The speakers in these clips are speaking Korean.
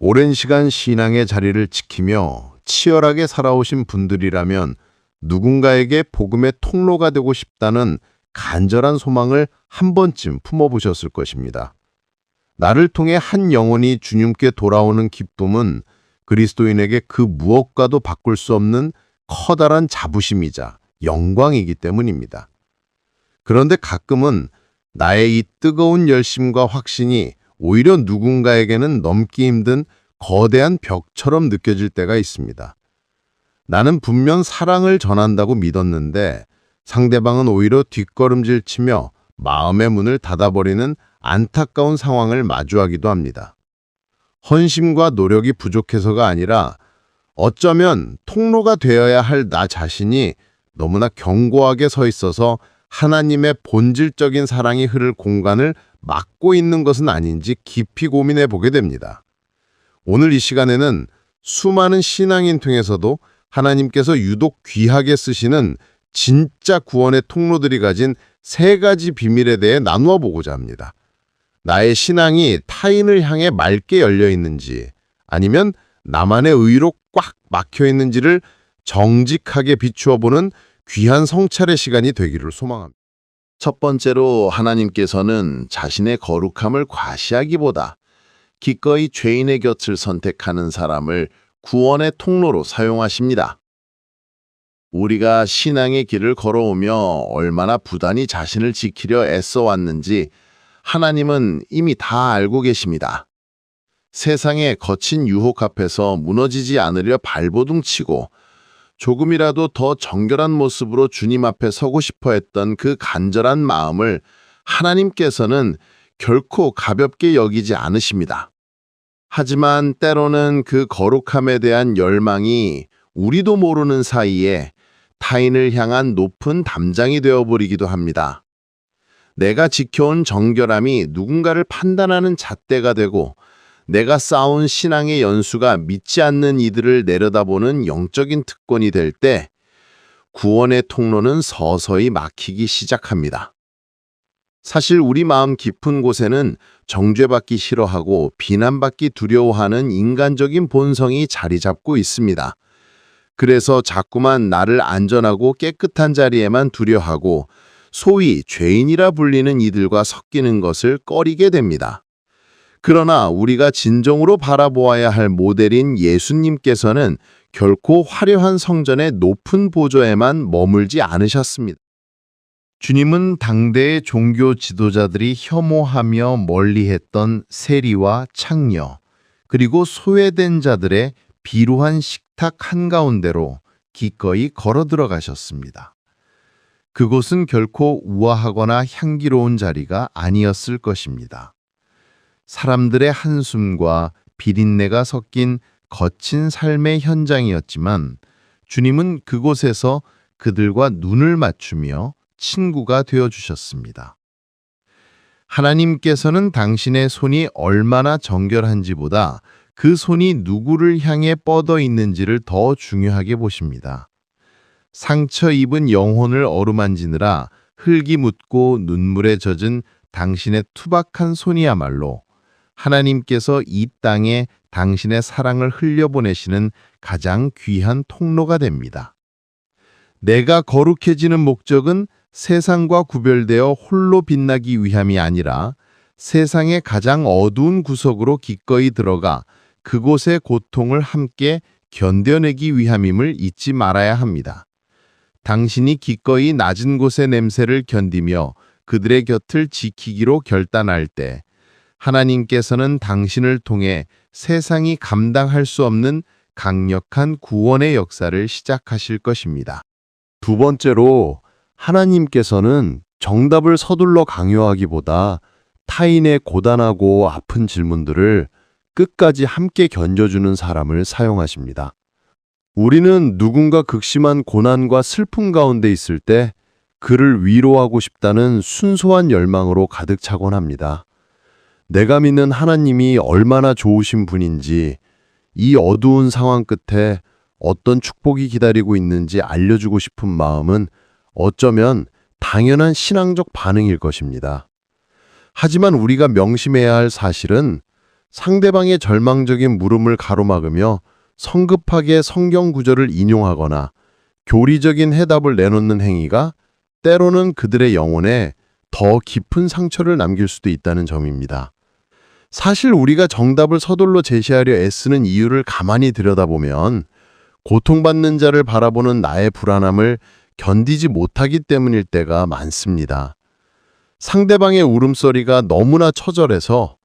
오랜 시간 신앙의 자리를 지키며 치열하게 살아오신 분들이라면 누군가에게 복음의 통로가 되고 싶다는 간절한 소망을 한 번쯤 품어보셨을 것입니다. 나를 통해 한 영혼이 주님께 돌아오는 기쁨은 그리스도인에게 그 무엇과도 바꿀 수 없는 커다란 자부심이자 영광이기 때문입니다. 그런데 가끔은 나의 이 뜨거운 열심과 확신이 오히려 누군가에게는 넘기 힘든 거대한 벽처럼 느껴질 때가 있습니다. 나는 분명 사랑을 전한다고 믿었는데 상대방은 오히려 뒷걸음질 치며 마음의 문을 닫아버리는 안타까운 상황을 마주하기도 합니다. 헌신과 노력이 부족해서가 아니라 어쩌면 통로가 되어야 할 나 자신이 너무나 견고하게 서 있어서 하나님의 본질적인 사랑이 흐를 공간을 막고 있는 것은 아닌지 깊이 고민해 보게 됩니다. 오늘 이 시간에는 수많은 신앙인 중에서도 하나님께서 유독 귀하게 쓰시는 진짜 구원의 통로들이 가진 세 가지 비밀에 대해 나누어 보고자 합니다. 나의 신앙이 타인을 향해 맑게 열려 있는지 아니면 나만의 의로 꽉 막혀 있는지를 정직하게 비추어 보는 귀한 성찰의 시간이 되기를 소망합니다. 첫 번째로 하나님께서는 자신의 거룩함을 과시하기보다 기꺼이 죄인의 곁을 선택하는 사람을 구원의 통로로 사용하십니다. 우리가 신앙의 길을 걸어오며 얼마나 부단히 자신을 지키려 애써왔는지 하나님은 이미 다 알고 계십니다. 세상의 거친 유혹 앞에서 무너지지 않으려 발버둥 치고 조금이라도 더 정결한 모습으로 주님 앞에 서고 싶어 했던 그 간절한 마음을 하나님께서는 결코 가볍게 여기지 않으십니다. 하지만 때로는 그 거룩함에 대한 열망이 우리도 모르는 사이에 타인을 향한 높은 담장이 되어버리기도 합니다. 내가 지켜온 정결함이 누군가를 판단하는 잣대가 되고 내가 쌓은 신앙의 연수가 믿지 않는 이들을 내려다보는 영적인 특권이 될 때 구원의 통로는 서서히 막히기 시작합니다. 사실 우리 마음 깊은 곳에는 정죄받기 싫어하고 비난받기 두려워하는 인간적인 본성이 자리 잡고 있습니다. 그래서 자꾸만 나를 안전하고 깨끗한 자리에만 두려하고 소위 죄인이라 불리는 이들과 섞이는 것을 꺼리게 됩니다. 그러나 우리가 진정으로 바라보아야 할 모델인 예수님께서는 결코 화려한 성전의 높은 보좌에만 머물지 않으셨습니다. 주님은 당대의 종교 지도자들이 혐오하며 멀리했던 세리와 창녀, 그리고 소외된 자들의 비루한 식탁 한가운데로 기꺼이 걸어 들어가셨습니다. 그곳은 결코 우아하거나 향기로운 자리가 아니었을 것입니다. 사람들의 한숨과 비린내가 섞인 거친 삶의 현장이었지만 주님은 그곳에서 그들과 눈을 맞추며 친구가 되어주셨습니다. 하나님께서는 당신의 손이 얼마나 정결한지보다 그 손이 누구를 향해 뻗어 있는지를 더 중요하게 보십니다. 상처 입은 영혼을 어루만지느라 흙이 묻고 눈물에 젖은 당신의 투박한 손이야말로 하나님께서 이 땅에 당신의 사랑을 흘려보내시는 가장 귀한 통로가 됩니다. 내가 거룩해지는 목적은 세상과 구별되어 홀로 빛나기 위함이 아니라 세상의 가장 어두운 구석으로 기꺼이 들어가 그곳의 고통을 함께 견뎌내기 위함임을 잊지 말아야 합니다. 당신이 기꺼이 낮은 곳의 냄새를 견디며 그들의 곁을 지키기로 결단할 때 하나님께서는 당신을 통해 세상이 감당할 수 없는 강력한 구원의 역사를 시작하실 것입니다. 두 번째로 하나님께서는 정답을 서둘러 강요하기보다 타인의 고단하고 아픈 질문들을 끝까지 함께 견뎌주는 사람을 사용하십니다. 우리는 누군가 극심한 고난과 슬픔 가운데 있을 때 그를 위로하고 싶다는 순수한 열망으로 가득 차곤 합니다. 내가 믿는 하나님이 얼마나 좋으신 분인지 이 어두운 상황 끝에 어떤 축복이 기다리고 있는지 알려주고 싶은 마음은 어쩌면 당연한 신앙적 반응일 것입니다. 하지만 우리가 명심해야 할 사실은 상대방의 절망적인 물음을 가로막으며 성급하게 성경 구절을 인용하거나 교리적인 해답을 내놓는 행위가 때로는 그들의 영혼에 더 깊은 상처를 남길 수도 있다는 점입니다. 사실 우리가 정답을 서둘러 제시하려 애쓰는 이유를 가만히 들여다보면 고통받는 자를 바라보는 나의 불안함을 견디지 못하기 때문일 때가 많습니다. 상대방의 울음소리가 너무나 처절해서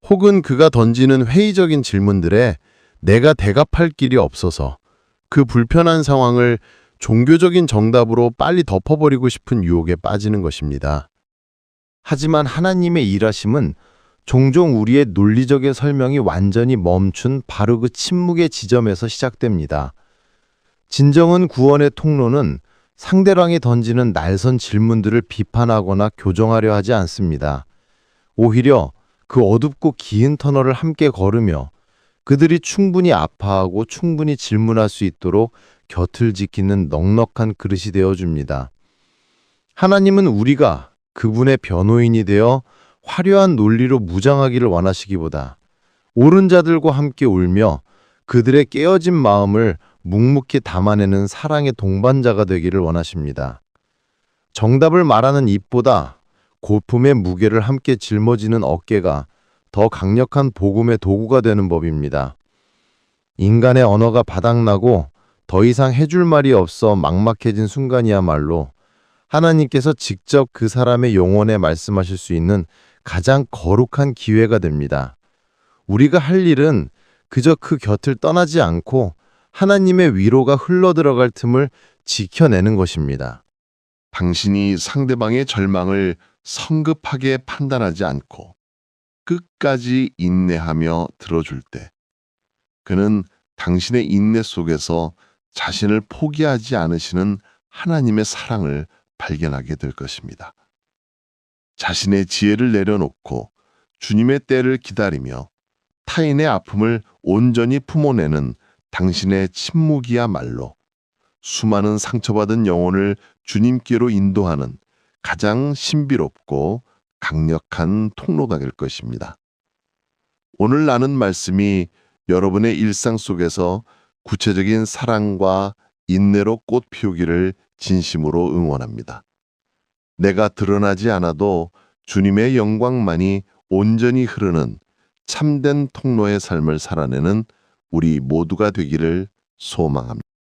혹은 그가 던지는 회의적인 질문들에 내가 대답할 길이 없어서 그 불편한 상황을 종교적인 정답으로 빨리 덮어버리고 싶은 유혹에 빠지는 것입니다. 하지만 하나님의 일하심은 종종 우리의 논리적인 설명이 완전히 멈춘 바로 그 침묵의 지점에서 시작됩니다. 진정한 구원의 통로는 상대방이 던지는 날선 질문들을 비판하거나 교정하려 하지 않습니다. 오히려 그 어둡고 긴 터널을 함께 걸으며 그들이 충분히 아파하고 충분히 질문할 수 있도록 곁을 지키는 넉넉한 그릇이 되어줍니다. 하나님은 우리가 그분의 변호인이 되어 화려한 논리로 무장하기를 원하시기보다 옳은 자들과 함께 울며 그들의 깨어진 마음을 묵묵히 담아내는 사랑의 동반자가 되기를 원하십니다. 정답을 말하는 입보다 고품의 무게를 함께 짊어지는 어깨가 더 강력한 복음의 도구가 되는 법입니다. 인간의 언어가 바닥나고 더 이상 해줄 말이 없어 막막해진 순간이야말로 하나님께서 직접 그 사람의 영혼에 말씀하실 수 있는 가장 거룩한 기회가 됩니다. 우리가 할 일은 그저 그 곁을 떠나지 않고 하나님의 위로가 흘러들어갈 틈을 지켜내는 것입니다. 당신이 상대방의 절망을 성급하게 판단하지 않고 끝까지 인내하며 들어줄 때 그는 당신의 인내 속에서 자신을 포기하지 않으시는 하나님의 사랑을 발견하게 될 것입니다. 자신의 지혜를 내려놓고 주님의 때를 기다리며 타인의 아픔을 온전히 품어내는 당신의 침묵이야말로 수많은 상처받은 영혼을 주님께로 인도하는 가장 신비롭고 강력한 통로가 될 것입니다. 오늘 나눈 말씀이 여러분의 일상 속에서 구체적인 사랑과 인내로 꽃 피우기를 진심으로 응원합니다. 내가 드러나지 않아도 주님의 영광만이 온전히 흐르는 참된 통로의 삶을 살아내는 우리 모두가 되기를 소망합니다.